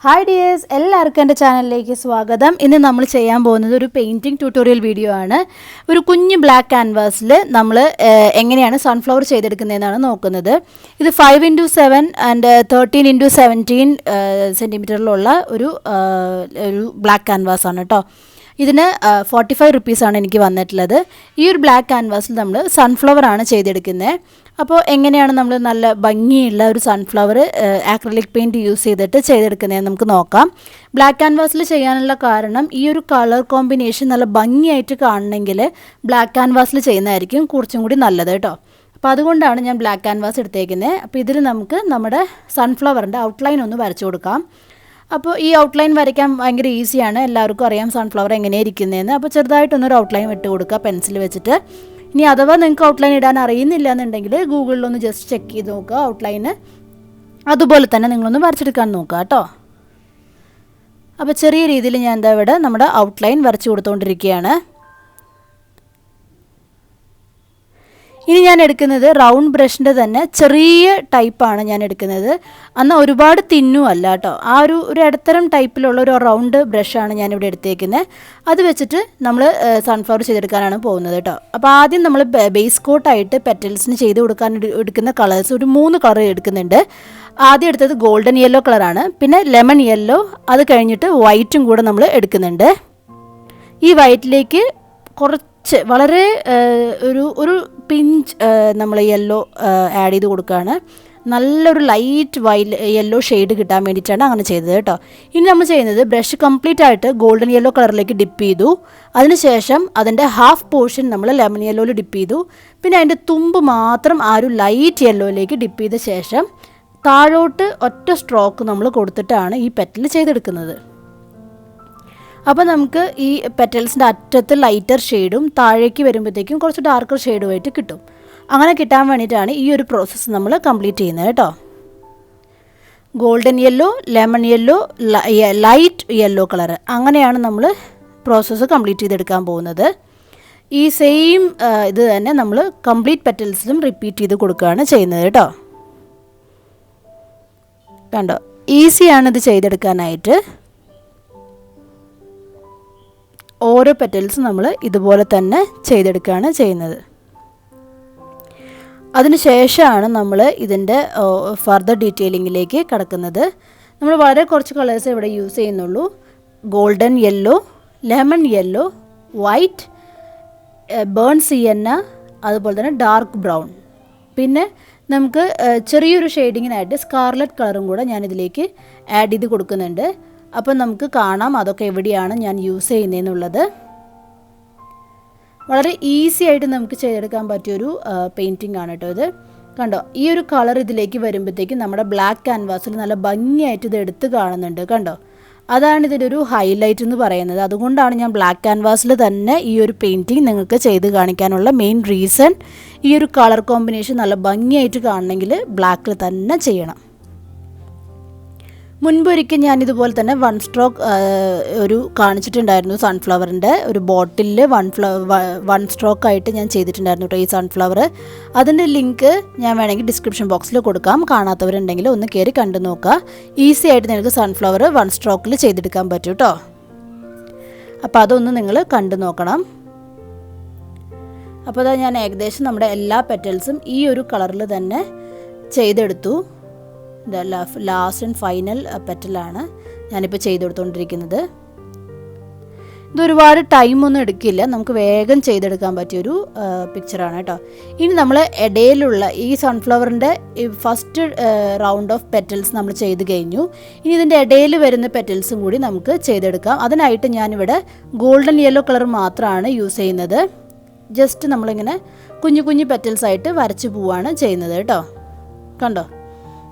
Hi dears, എല്ലാവർക്കും എൻ്റെ ചാനലിലേക്ക് സ്വാഗതം. ഇന്ന് നമ്മൾ ചെയ്യാൻ പോകുന്നത് ഒരു പെയിൻറ്റിംഗ് ട്യൂട്ടോറിയൽ വീഡിയോ ആണ്. ഒരു കുഞ്ഞു ബ്ലാക്ക് ക്യാൻവാസിൽ നമ്മൾ എങ്ങനെയാണ് സൺഫ്ലവർ ചെയ്തെടുക്കുന്നതെന്നാണ് നോക്കുന്നത്. ഇത് 5x7 ആൻഡ് 13x17 സെൻറ്റിമീറ്ററിലുള്ള ഒരു ബ്ലാക്ക് ക്യാൻവാസ് ആണ് കേട്ടോ. ഇതിന് 45 റുപ്പീസാണ് എനിക്ക് വന്നിട്ടുള്ളത്. ഈ ഒരു ബ്ലാക്ക് ക്യാൻവാസിൽ നമ്മൾ സൺഫ്ലവർ ആണ് ചെയ്തെടുക്കുന്നത്. അപ്പോൾ എങ്ങനെയാണ് നമ്മൾ നല്ല ഭംഗിയുള്ള ഒരു സൺഫ്ലവർ ആക്രിലിക് പെയിൻറ്റ് യൂസ് ചെയ്തിട്ട് ചെയ്തെടുക്കുന്നതെന്ന് നമുക്ക് നോക്കാം. ബ്ലാക്ക് ക്യാൻവാസിൽ ചെയ്യാനുള്ള കാരണം ഈ ഒരു കളർ കോമ്പിനേഷൻ നല്ല ഭംഗിയായിട്ട് കാണണമെങ്കിൽ ബ്ലാക്ക് ക്യാൻവാസിൽ ചെയ്യുന്നതായിരിക്കും കുറച്ചും കൂടി നല്ലത് കേട്ടോ. അപ്പോൾ അതുകൊണ്ടാണ് ഞാൻ ബ്ലാക്ക് ക്യാൻവാസ് എടുത്തേക്കുന്നത്. അപ്പോൾ ഇതിൽ നമുക്ക് നമ്മുടെ സൺഫ്ലവറിൻ്റെ ഔട്ട്ലൈൻ ഒന്ന് വരച്ചു കൊടുക്കാം. അപ്പോൾ ഈ ഔട്ട്ലൈൻ വരയ്ക്കാൻ ഭയങ്കര ഈസിയാണ്. എല്ലാവർക്കും അറിയാം സൺഫ്ലവർ എങ്ങനെയാണ് ഇരിക്കുന്നതെന്ന്. അപ്പോൾ ചെറുതായിട്ടൊന്നൊരു ഔട്ട്ലൈൻ ഇട്ട് കൊടുക്കുക പെൻസിൽ വെച്ചിട്ട്. ഇനി അഥവാ നിങ്ങൾക്ക് ഔട്ട്ലൈൻ ഇടാൻ അറിയുന്നില്ല എന്നുണ്ടെങ്കിൽ ഗൂഗിളിലൊന്ന് ജസ്റ്റ് ചെക്ക് ചെയ്ത് നോക്കുക ഔട്ട്ലൈന്. അതുപോലെ തന്നെ നിങ്ങളൊന്ന് വരച്ചെടുക്കാൻ നോക്കുക കേട്ടോ. അപ്പോൾ ചെറിയ രീതിയിൽ ഞാൻ എന്താ ഇവിടെ നമ്മുടെ ഔട്ട്ലൈൻ വരച്ചു കൊടുത്തുകൊണ്ടിരിക്കുകയാണ്. ഇനി ഞാൻ എടുക്കുന്നത് റൗണ്ട് ബ്രഷിൻ്റെ തന്നെ ചെറിയ ടൈപ്പാണ് ഞാൻ എടുക്കുന്നത്. എന്നാൽ ഒരുപാട് തിന്നും അല്ല കേട്ടോ. ആ ഒരു ഇടത്തരം ടൈപ്പിലുള്ള ഒരു റൗണ്ട് ബ്രഷാണ് ഞാനിവിടെ എടുത്തേക്കുന്നത്. അത് വെച്ചിട്ട് നമ്മൾ സൺഫ്ലവർ ചെയ്തെടുക്കാനാണ് പോകുന്നത് കേട്ടോ. അപ്പോൾ ആദ്യം നമ്മൾ ബേസ് കോട്ടായിട്ട് പെറ്റൽസിന് ചെയ്ത് കൊടുക്കാൻ എടുക്കുന്ന കളേഴ്സ് ഒരു 3 കളർ എടുക്കുന്നുണ്ട്. ആദ്യം എടുത്തത് ഗോൾഡൻ യെല്ലോ കളറാണ്, പിന്നെ ലെമൺ യെല്ലോ, അത് കഴിഞ്ഞിട്ട് വൈറ്റും കൂടെ നമ്മൾ എടുക്കുന്നുണ്ട്. ഈ വൈറ്റിലേക്ക് കുറച്ച് വളരെ ഒരു പിഞ്ച് നമ്മൾ യെല്ലോ ആഡ് ചെയ്ത് കൊടുക്കുകയാണ്. നല്ലൊരു ലൈറ്റ് യെല്ലോ ഷെയ്ഡ് കിട്ടാൻ വേണ്ടിയിട്ടാണ് അങ്ങനെ ചെയ്തത് കേട്ടോ. ഇനി നമ്മൾ ചെയ്യുന്നത് ബ്രഷ് കംപ്ലീറ്റ് ആയിട്ട് ഗോൾഡൻ യെല്ലോ കളറിലേക്ക് ഡിപ്പ് ചെയ്തു. അതിനുശേഷം അതിൻ്റെ ഹാഫ് പോർഷൻ നമ്മൾ ലെമൺ യെല്ലോയിൽ ഡിപ്പ് ചെയ്തു. പിന്നെ അതിൻ്റെ തുമ്പ് മാത്രം ആ ഒരു ലൈറ്റ് യെല്ലോയിലേക്ക് ഡിപ്പ് ചെയ്ത ശേഷം താഴോട്ട് ഒറ്റ സ്ട്രോക്ക് നമ്മൾ കൊടുത്തിട്ടാണ് ഈ പെറ്റൽ ചെയ്തെടുക്കുന്നത്. അപ്പോൾ നമുക്ക് ഈ പെറ്റൽസിൻ്റെ അറ്റത്ത് ലൈറ്റർ ഷെയ്ഡും താഴേക്ക് വരുമ്പോഴത്തേക്കും കുറച്ച് ഡാർക്കർ ഷെയ്ഡുമായിട്ട് കിട്ടും. അങ്ങനെ കിട്ടാൻ വേണ്ടിയിട്ടാണ് ഈ ഒരു പ്രോസസ്സ് നമ്മൾ കംപ്ലീറ്റ് ചെയ്യുന്നത് കേട്ടോ. Golden yellow, lemon yellow, light yellow colour, അങ്ങനെയാണ് നമ്മൾ പ്രോസസ്സ് കംപ്ലീറ്റ് ചെയ്തെടുക്കാൻ പോകുന്നത്. ഈ സെയിം ഇത് തന്നെ നമ്മൾ കംപ്ലീറ്റ് പെറ്റൽസിലും റിപ്പീറ്റ് ചെയ്ത് കൊടുക്കുകയാണ് ചെയ്യുന്നത് കേട്ടോ. കണ്ടോ, ഈസിയാണ് ഇത് ചെയ്തെടുക്കാനായിട്ട്. ഓരോ പെറ്റൽസും നമ്മൾ ഇതുപോലെ തന്നെ ചെയ്തെടുക്കുകയാണ് ചെയ്യുന്നത്. അതിനുശേഷമാണ് നമ്മൾ ഇതിൻ്റെ ഫർദർ ഡീറ്റെയിലിങ്ങിലേക്ക് കടക്കുന്നത്. നമ്മൾ വളരെ കുറച്ച് കളേഴ്സ് ഇവിടെ യൂസ് ചെയ്യുന്നുള്ളൂ. Golden yellow, lemon yellow, white, burnt sienna, അതുപോലെ തന്നെ ഡാർക്ക് ബ്രൗൺ, പിന്നെ നമുക്ക് ചെറിയൊരു ഷെയ്ഡിങ്ങിനായിട്ട് സ്കാർലറ്റ് കളറും കൂടെ ഞാനിതിലേക്ക് ആഡ് ചെയ്ത് കൊടുക്കുന്നുണ്ട്. അപ്പം നമുക്ക് കാണാം അതൊക്കെ എവിടെയാണ് ഞാൻ യൂസ് ചെയ്യുന്നതെന്നുള്ളത്. വളരെ ഈസി ആയിട്ട് നമുക്ക് ചെയ്തെടുക്കാൻ പറ്റിയൊരു പെയിൻറ്റിംഗ് ആണ് കേട്ടോ ഇത്. കണ്ടോ, ഈ ഒരു കളർ ഇതിലേക്ക് വരുമ്പോഴത്തേക്കും നമ്മുടെ ബ്ലാക്ക് ക്യാൻവാസിൽ നല്ല ഭംഗിയായിട്ട് ഇത് എടുത്ത് കാണുന്നുണ്ട്. കണ്ടോ, അതാണ് ഇതിൻ്റെ ഒരു ഹൈലൈറ്റ് എന്ന് പറയുന്നത്. അതുകൊണ്ടാണ് ഞാൻ ബ്ലാക്ക് ക്യാൻവാസിൽ തന്നെ ഈ ഒരു പെയിൻറ്റിങ് നിങ്ങൾക്ക് ചെയ്ത് കാണിക്കാനുള്ള മെയിൻ റീസൺ. ഈ ഒരു കളർ കോമ്പിനേഷൻ നല്ല ഭംഗിയായിട്ട് കാണണമെങ്കിൽ ബ്ലാക്കിൽ തന്നെ ചെയ്യണം. മുൻപൊരിക്കൽ ഞാനിതുപോലെ തന്നെ 1 സ്ട്രോക്ക് ഒരു കാണിച്ചിട്ടുണ്ടായിരുന്നു. സൺഫ്ലവറിൻ്റെ ഒരു ബോട്ടിലിൽ 1 സ്ട്രോക്കായിട്ട് ഞാൻ ചെയ്തിട്ടുണ്ടായിരുന്നു കേട്ടോ ഈ സൺഫ്ലവർ. അതിൻ്റെ ലിങ്ക് ഞാൻ വേണമെങ്കിൽ ഡിസ്ക്രിപ്ഷൻ ബോക്സിൽ കൊടുക്കാം. കാണാത്തവരുണ്ടെങ്കിൽ ഒന്ന് കയറി കണ്ടു നോക്കുക. ഈസി ആയിട്ട് നിങ്ങൾക്ക് സൺഫ്ലവർ 1 സ്ട്രോക്കിൽ ചെയ്തെടുക്കാൻ പറ്റും കേട്ടോ. അപ്പോൾ അതൊന്ന് നിങ്ങൾ കണ്ടു നോക്കണം. അപ്പോൾ അതാ ഞാൻ ഏകദേശം നമ്മുടെ എല്ലാ പെറ്റൽസും ഈ ഒരു കളറിൽ തന്നെ ചെയ്തെടുത്തു. ലാസ്റ്റ് ആൻഡ് ഫൈനൽ പെറ്റലാണ് ഞാനിപ്പോൾ ചെയ്ത് കൊടുത്തുകൊണ്ടിരിക്കുന്നത്. ഇതൊരുപാട് ടൈമൊന്നും എടുക്കില്ല, നമുക്ക് വേഗം ചെയ്തെടുക്കാൻ പറ്റിയൊരു പിക്ചറാണ് കേട്ടോ. ഇനി നമ്മൾ ഇടയിലുള്ള ഈ സൺഫ്ലവറിൻ്റെ ഫസ്റ്റ് റൗണ്ട് ഓഫ് പെറ്റൽസ് നമ്മൾ ചെയ്ത് കഴിഞ്ഞു. ഇനി ഇതിൻ്റെ ഇടയിൽ വരുന്ന പെറ്റൽസും കൂടി നമുക്ക് ചെയ്തെടുക്കാം. അതിനായിട്ട് ഞാനിവിടെ ഗോൾഡൻ യെല്ലോ കളർ മാത്രമാണ് യൂസ് ചെയ്യുന്നത്. ജസ്റ്റ് നമ്മളിങ്ങനെ കുഞ്ഞു കുഞ്ഞു പെറ്റൽസായിട്ട് വരച്ച് പോവുകയാണ് ചെയ്യുന്നത് കേട്ടോ. കണ്ടോ,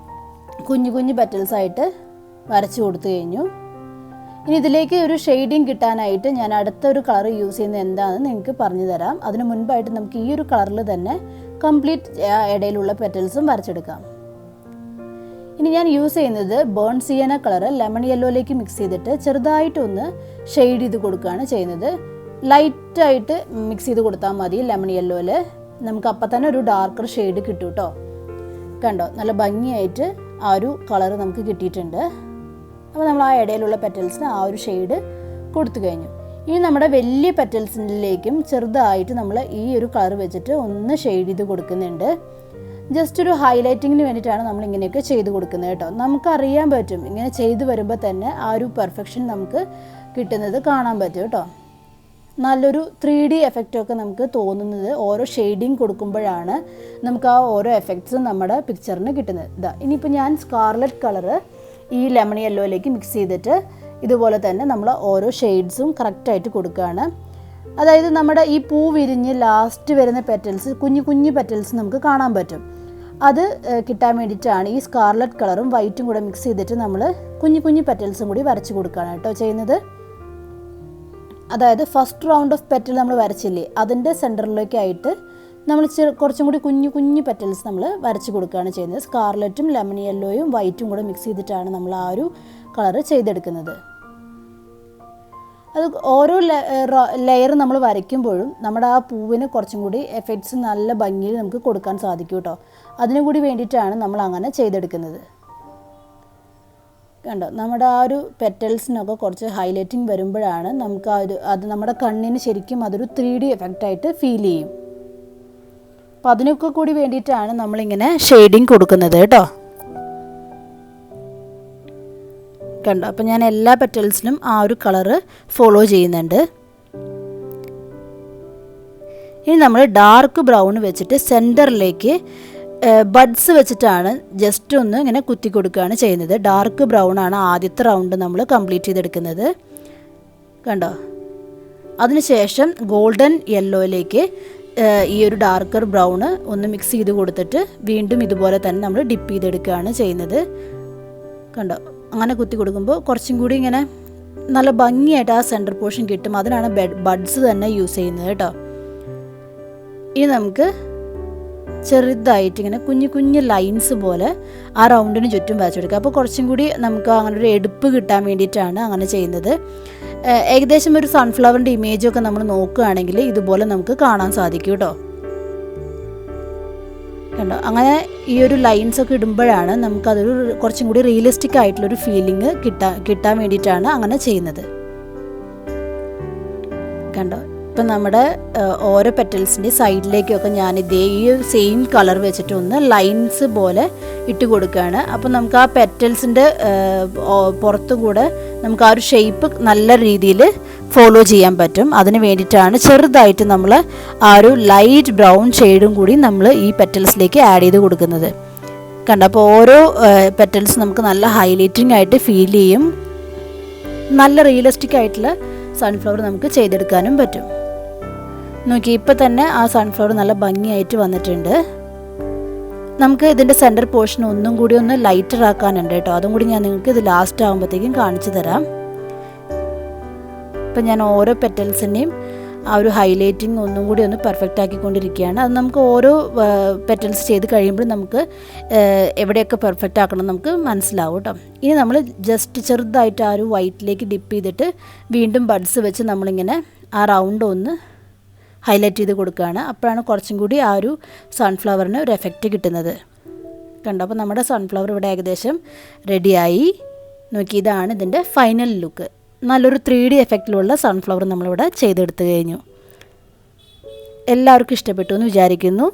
കുഞ്ഞു കുഞ്ഞു പെറ്റൽസായിട്ട് വരച്ച് കൊടുത്തു കഴിഞ്ഞു. ഇനി ഇതിലേക്ക് ഒരു ഷെയ്ഡിങ് കിട്ടാനായിട്ട് ഞാൻ അടുത്തൊരു കളർ യൂസ് ചെയ്യുന്നത് എന്താണെന്ന് നിങ്ങൾക്ക് പറഞ്ഞു തരാം. അതിന് മുൻപായിട്ട് നമുക്ക് ഈ ഒരു കളറിൽ തന്നെ കംപ്ലീറ്റ് ഇടയിലുള്ള പെറ്റൽസും വരച്ചെടുക്കാം. ഇനി ഞാൻ യൂസ് ചെയ്യുന്നത് ബേൺ സിയന കളർ ലെമൺ യെല്ലോയിലേക്ക് മിക്സ് ചെയ്തിട്ട് ചെറുതായിട്ടൊന്ന് ഷെയ്ഡ് ചെയ്ത് കൊടുക്കുകയാണ് ചെയ്യുന്നത്. ലൈറ്റായിട്ട് മിക്സ് ചെയ്ത് കൊടുത്താൽ മതി ലെമൺ യെല്ലോയിൽ. നമുക്ക് അപ്പം തന്നെ ഒരു ഡാർക്കർ ഷെയ്ഡ് കിട്ടും കേട്ടോ. കണ്ടോ, നല്ല ഭംഗിയായിട്ട് ആ ഒരു കളർ നമുക്ക് കിട്ടിയിട്ടുണ്ട്. അപ്പോൾ നമ്മൾ ആ ഇടയിലുള്ള പെറ്റൽസിന് ആ ഒരു ഷെയ്ഡ് കൊടുത്തു കഴിഞ്ഞു. ഇനി നമ്മുടെ വലിയ പെറ്റൽസിലേക്കും ചെറുതായിട്ട് നമ്മൾ ഈ ഒരു കളർ വെച്ചിട്ട് ഒന്ന് ഷെയ്ഡ് ചെയ്ത് കൊടുക്കുന്നുണ്ട്. ജസ്റ്റ് ഒരു ഹൈലൈറ്റിങ്ങിന് വേണ്ടിയിട്ടാണ് നമ്മൾ ഇങ്ങനെയൊക്കെ ചെയ്ത് കൊടുക്കുന്നത് കേട്ടോ. നമുക്കറിയാൻ പറ്റും ഇങ്ങനെ ചെയ്ത് വരുമ്പോൾ തന്നെ ആ ഒരു പെർഫെക്ഷൻ നമുക്ക് കിട്ടുന്നത് കാണാൻ പറ്റും കേട്ടോ. നല്ലൊരു 3D എഫക്റ്റൊക്കെ നമുക്ക് തോന്നുന്നത് ഓരോ ഷെയ്ഡിങ് കൊടുക്കുമ്പോഴാണ് നമുക്ക് ആ ഓരോ എഫക്ട്സും നമ്മുടെ പിക്ചറിന് കിട്ടുന്നത്. ഇതാ ഇനിയിപ്പോൾ ഞാൻ സ്കാർലറ്റ് കളറ് ഈ ലെമൺ യെല്ലോയിലേക്ക് മിക്സ് ചെയ്തിട്ട് ഇതുപോലെ തന്നെ നമ്മൾ ഓരോ ഷെയ്ഡ്സും കറക്റ്റായിട്ട് കൊടുക്കുകയാണ്. അതായത് നമ്മുടെ ഈ പൂ വിരിഞ്ഞ് ലാസ്റ്റ് വരുന്ന പെറ്റൽസ് കുഞ്ഞു കുഞ്ഞു പെറ്റൽസ് നമുക്ക് കാണാൻ പറ്റും. അത് കിട്ടാൻ വേണ്ടിയിട്ടാണ് ഈ സ്കാർലറ്റ് കളറും വൈറ്റും കൂടെ മിക്സ് ചെയ്തിട്ട് നമ്മൾ കുഞ്ഞു കുഞ്ഞു പെറ്റൽസും കൂടി വരച്ച് കൊടുക്കുകയാണ് കേട്ടോ ചെയ്യുന്നത്. അതായത് ഫസ്റ്റ് റൗണ്ട് ഓഫ് പെറ്റൽ നമ്മൾ വരച്ചില്ലേ, അതിൻ്റെ സെൻറ്ററിലേക്കായിട്ട് നമ്മൾ കുറച്ചും കൂടി കുഞ്ഞു കുഞ്ഞു പെറ്റൽസ് നമ്മൾ വരച്ച് കൊടുക്കുകയാണ് ചെയ്യുന്നത്. സ്കാർലറ്റും ലെമൺ യെല്ലോയും വൈറ്റും കൂടെ മിക്സ് ചെയ്തിട്ടാണ് നമ്മൾ ആ ഒരു കളറ് ചെയ്തെടുക്കുന്നത്. അത് ഓരോ ലെയർ നമ്മൾ വരയ്ക്കുമ്പോഴും നമ്മുടെ ആ പൂവിന് കുറച്ചും കൂടി എഫക്ട്സ് നല്ല ഭംഗിയിൽ നമുക്ക് കൊടുക്കാൻ സാധിക്കും കേട്ടോ. അതിനു കൂടി വേണ്ടിയിട്ടാണ് നമ്മൾ അങ്ങനെ ചെയ്തെടുക്കുന്നത്. കണ്ടോ, നമ്മുടെ ആ ഒരു പെറ്റൽസിനൊക്കെ കുറച്ച് ഹൈലൈറ്റിങ് വരുമ്പോഴാണ് നമുക്ക് അത് നമ്മുടെ കണ്ണിന് ശരിക്കും അതൊരു 3D എഫക്റ്റായിട്ട് ഫീൽ ചെയ്യും. അപ്പോൾ അതിനൊക്കെ കൂടി വേണ്ടിയിട്ടാണ് നമ്മളിങ്ങനെ ഷെയ്ഡിങ് കൊടുക്കുന്നത് കേട്ടോ. കണ്ടോ, അപ്പോൾ ഞാൻ എല്ലാ പെറ്റൽസിനും ആ ഒരു കളറ് ഫോളോ ചെയ്യുന്നുണ്ട്. ഇനി നമ്മൾ ഡാർക്ക് ബ്രൗൺ വെച്ചിട്ട് സെൻറ്ററിലേക്ക് ബഡ്സ് വെച്ചിട്ടാണ് ജസ്റ്റ് ഒന്ന് ഇങ്ങനെ കുത്തി കൊടുക്കുകയാണ് ചെയ്യുന്നത്. ഡാർക്ക് ബ്രൗൺ ആണ് ആദ്യത്തെ റൗണ്ട് നമ്മൾ കംപ്ലീറ്റ് ചെയ്തെടുക്കുന്നത്. കണ്ടോ, അതിനുശേഷം ഗോൾഡൻ യെല്ലോയിലേക്ക് ഈ ഒരു ഡാർക്കർ ബ്രൗണ് ഒന്ന് മിക്സ് ചെയ്ത് കൊടുത്തിട്ട് വീണ്ടും ഇതുപോലെ തന്നെ നമ്മൾ ഡിപ്പ് ചെയ്തെടുക്കുകയാണ് ചെയ്യുന്നത്. കണ്ടോ, അങ്ങനെ കുത്തി കൊടുക്കുമ്പോൾ കുറച്ചും കൂടി ഇങ്ങനെ നല്ല ഭംഗിയായിട്ട് ആ സെൻറ്റർ പോർഷൻ കിട്ടും. അതിനാണ് ബഡ്സ് തന്നെ യൂസ് ചെയ്യുന്നത് കേട്ടോ. ഇനി നമുക്ക് ചെറുതായിട്ട് ഇങ്ങനെ കുഞ്ഞു കുഞ്ഞു ലൈൻസ് പോലെ ആ റൗണ്ടിന് ചുറ്റും വരച്ചെടുക്കുക. അപ്പോൾ കുറച്ചും കൂടി നമുക്ക് അങ്ങനെ ഒരു എടുപ്പ് കിട്ടാൻ വേണ്ടിയിട്ടാണ് അങ്ങനെ ചെയ്യുന്നത്. ഏകദേശം ഒരു സൺഫ്ലവറിൻ്റെ ഇമേജൊക്കെ നമ്മൾ നോക്കുകയാണെങ്കിൽ ഇതുപോലെ നമുക്ക് കാണാൻ സാധിക്കും കേട്ടോ. കണ്ടോ, അങ്ങനെ ഈ ഒരു ലൈൻസൊക്കെ ഇടുമ്പോഴാണ് നമുക്കതൊരു കുറച്ചും കൂടി റിയലിസ്റ്റിക് ആയിട്ടുള്ളൊരു ഫീലിംഗ് കിട്ടാൻ വേണ്ടിയിട്ടാണ് അങ്ങനെ ചെയ്യുന്നത്. കണ്ടോ, ഇപ്പം നമ്മുടെ ഓരോ പെറ്റൽസിൻ്റെ സൈഡിലേക്കൊക്കെ ഞാൻ ഇതേ ഈ സെയിം കളർ വെച്ചിട്ട് ഒന്ന് ലൈൻസ് പോലെ ഇട്ട് കൊടുക്കുകയാണ്. അപ്പോൾ നമുക്ക് ആ പെറ്റൽസിൻ്റെ പുറത്തുകൂടെ നമുക്ക് ആ ഒരു ഷേപ്പ് നല്ല രീതിയിൽ ഫോളോ ചെയ്യാൻ പറ്റും. അതിന് വേണ്ടിയിട്ടാണ് ചെറുതായിട്ട് നമ്മൾ ആ ഒരു ലൈറ്റ് ബ്രൗൺ ഷെയ്ഡും കൂടി നമ്മൾ ഈ പെറ്റൽസിലേക്ക് ആഡ് ചെയ്ത് കൊടുക്കുന്നത്. കണ്ടോ, അപ്പോൾ ഓരോ പെറ്റൽസ് നമുക്ക് നല്ല ഹൈലൈറ്റിംഗ് ആയിട്ട് ഫീൽ ചെയ്യും. നല്ല റിയലിസ്റ്റിക് ആയിട്ടുള്ള സൺഫ്ലവർ നമുക്ക് ചെയ്തെടുക്കാനും പറ്റും. നോക്കി, ഇപ്പോൾ തന്നെ ആ സൺഫ്ലവർ നല്ല ഭംഗിയായിട്ട് വന്നിട്ടുണ്ട്. നമുക്ക് ഇതിൻ്റെ സെൻറ്റർ പോർഷൻ ഒന്നും കൂടി ഒന്ന് ലൈറ്റർ ആക്കാനുണ്ട് കേട്ടോ. അതും കൂടി ഞാൻ നിങ്ങൾക്ക് ഇത് ലാസ്റ്റ് ആകുമ്പോഴത്തേക്കും കാണിച്ചു തരാം. ഇപ്പം ഞാൻ ഓരോ പെറ്റൽസിൻ്റെയും ആ ഒരു ഹൈലൈറ്റിങ് ഒന്നും കൂടി ഒന്ന് പെർഫെക്റ്റ് ആക്കിക്കൊണ്ടിരിക്കുകയാണ്. അത് നമുക്ക് ഓരോ പെറ്റൽസ് ചെയ്ത് കഴിയുമ്പോൾ നമുക്ക് എവിടെയൊക്കെ പെർഫെക്റ്റ് ആക്കണം നമുക്ക് മനസ്സിലാവും കേട്ടോ. ഇനി നമ്മൾ ജസ്റ്റ് ചെറുതായിട്ട് ആ ഒരു വൈറ്റിലേക്ക് ഡിപ്പ് ചെയ്തിട്ട് വീണ്ടും ബഡ്സ് വെച്ച് നമ്മളിങ്ങനെ ആ റൗണ്ട് ഒന്ന് ഹൈലൈറ്റ് ചെയ്ത് കൊടുക്കുകയാണ്. അപ്പോഴാണ് കുറച്ചും കൂടി ആ ഒരു സൺഫ്ലവറിന് ഒരു എഫക്റ്റ് കിട്ടുന്നത്. കണ്ടോ, അപ്പോൾ നമ്മുടെ സൺഫ്ലവർ ഇവിടെ ഏകദേശം റെഡിയായി. നോക്കി, ഇതാണ് ഇതിൻ്റെ ഫൈനൽ ലുക്ക്. നല്ലൊരു 3D എഫക്റ്റിലുള്ള സൺഫ്ലവർ നമ്മളിവിടെ ചെയ്തെടുത്ത് കഴിഞ്ഞു. എല്ലാവർക്കും ഇഷ്ടപ്പെട്ടു എന്ന് വിചാരിക്കുന്നു.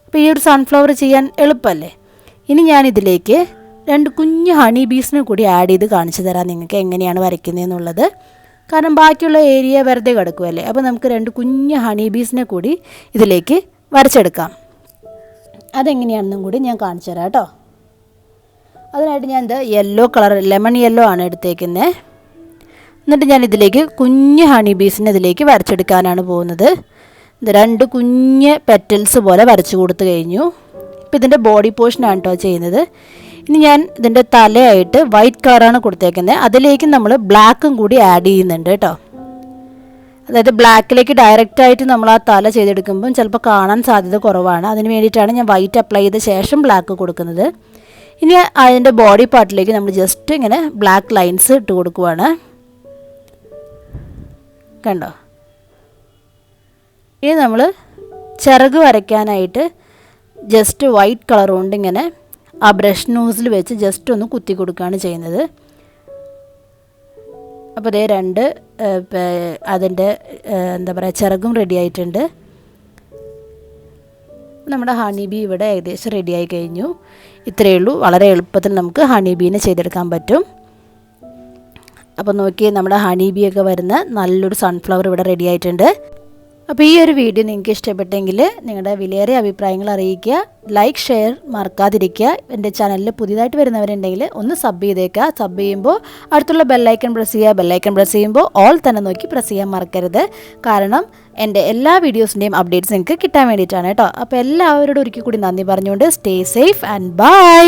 അപ്പോൾ ഈ ഒരു സൺഫ്ലവർ ചെയ്യാൻ എളുപ്പമല്ലേ. ഇനി ഞാനിതിലേക്ക് 2 കുഞ്ഞ് ഹണി ബീസിനെ കൂടി ആഡ് ചെയ്ത് കാണിച്ചു തരാം നിങ്ങൾക്ക് എങ്ങനെയാണ് വരയ്ക്കുന്നതെന്നുള്ളത്. കാരണം ബാക്കിയുള്ള ഏരിയ വെറുതെ കിടക്കുമല്ലേ. അപ്പോൾ നമുക്ക് 2 കുഞ്ഞ് ഹണി ബീസിനെ കൂടി ഇതിലേക്ക് വരച്ചെടുക്കാം. അതെങ്ങനെയാണെന്നും കൂടി ഞാൻ കാണിച്ചു തരാം കേട്ടോ. അതിനായിട്ട് ഞാൻ ഇത് യെല്ലോ കളർ ലെമൺ യെല്ലോ ആണ് എടുത്തേക്കുന്നത്. എന്നിട്ട് ഞാൻ ഇതിലേക്ക് കുഞ്ഞ് ഹണി ബീസിനെ ഇതിലേക്ക് വരച്ചെടുക്കാനാണ് പോകുന്നത്. ഇത് 2 കുഞ്ഞ് പെറ്റൽസ് പോലെ വരച്ചു കൊടുത്തു കഴിഞ്ഞു. ഇപ്പോൾ ഇതിൻ്റെ ബോഡി പോർഷനാണ് കേട്ടോ ചെയ്യുന്നത്. ഇനി ഞാൻ ഇതിൻ്റെ തലയായിട്ട് വൈറ്റ് കളറാണ് കൊടുത്തേക്കുന്നത്. അതിലേക്ക് നമ്മൾ ബ്ലാക്കും കൂടി ആഡ് ചെയ്യുന്നുണ്ട് കേട്ടോ. അതായത് ബ്ലാക്കിലേക്ക് ഡയറക്റ്റായിട്ട് നമ്മൾ ആ തല ചെയ്തെടുക്കുമ്പം ചിലപ്പോൾ കാണാൻ സാധ്യത കുറവാണ്. അതിന് വേണ്ടിയിട്ടാണ് ഞാൻ വൈറ്റ് അപ്ലൈ ചെയ്ത ശേഷം ബ്ലാക്ക് കൊടുക്കുന്നത്. ഇനി അതിൻ്റെ ബോഡി പാർട്ടിലേക്ക് നമ്മൾ ജസ്റ്റ് ഇങ്ങനെ ബ്ലാക്ക് ലൈൻസ് ഇട്ട് കൊടുക്കുവാണ്. കണ്ടോ, ഇനി നമ്മൾ ചിറക് വരയ്ക്കാനായിട്ട് ജസ്റ്റ് വൈറ്റ് കളർ കൊണ്ട് ഇങ്ങനെ ആ ബ്രഷ് നോസിൽ വെച്ച് ജസ്റ്റ് ഒന്ന് കുത്തി കൊടുക്കുകയാണ് ചെയ്യുന്നത്. അപ്പോൾ ഇതേ 2 അതിൻ്റെ എന്താ പറയുക ചിറകും റെഡി ആയിട്ടുണ്ട്. നമ്മുടെ ഹണി ബീ ഇവിടെ ഏകദേശം റെഡിയായി കഴിഞ്ഞു. ഇത്രയേ ഉള്ളൂ. വളരെ എളുപ്പത്തിൽ നമുക്ക് ഹണി ബീനെ ചെയ്തെടുക്കാൻ പറ്റും. അപ്പോൾ നോക്കിയേ, നമ്മുടെ ഹണി ബീ ഒക്കെ വരുന്ന നല്ലൊരു സൺഫ്ലവർ ഇവിടെ റെഡി ആയിട്ടുണ്ട്. അപ്പോൾ ഈ ഒരു വീഡിയോ നിങ്ങൾക്ക് ഇഷ്ടപ്പെട്ടെങ്കിൽ നിങ്ങളുടെ വിലയേറിയ അഭിപ്രായങ്ങൾ അറിയിക്കുക. ലൈക്ക്, ഷെയർ മറക്കാതിരിക്കുക. എൻ്റെ ചാനലിൽ പുതിയതായിട്ട് വരുന്നവരുണ്ടെങ്കിൽ ഒന്ന് സബ് ചെയ്തേക്കുക. സബ് ചെയ്യുമ്പോൾ അടുത്തുള്ള ബെല്ലൈക്കൺ പ്രസ് ചെയ്യുക. ബെല്ലൈക്കൺ പ്രസ് ചെയ്യുമ്പോൾ ഓൾ തന്നെ നോക്കി പ്രസ് ചെയ്യാൻ മറക്കരുത്. കാരണം എൻ്റെ എല്ലാ വീഡിയോസിൻ്റെയും അപ്ഡേറ്റ്സ് നിങ്ങൾക്ക് കിട്ടാൻ വേണ്ടിയിട്ടാണ് കേട്ടോ. അപ്പോൾ എല്ലാവരോടും ഒരിക്കൽ കൂടി നന്ദി പറഞ്ഞുകൊണ്ട് സ്റ്റേ സേഫ് ആൻഡ് ബൈ.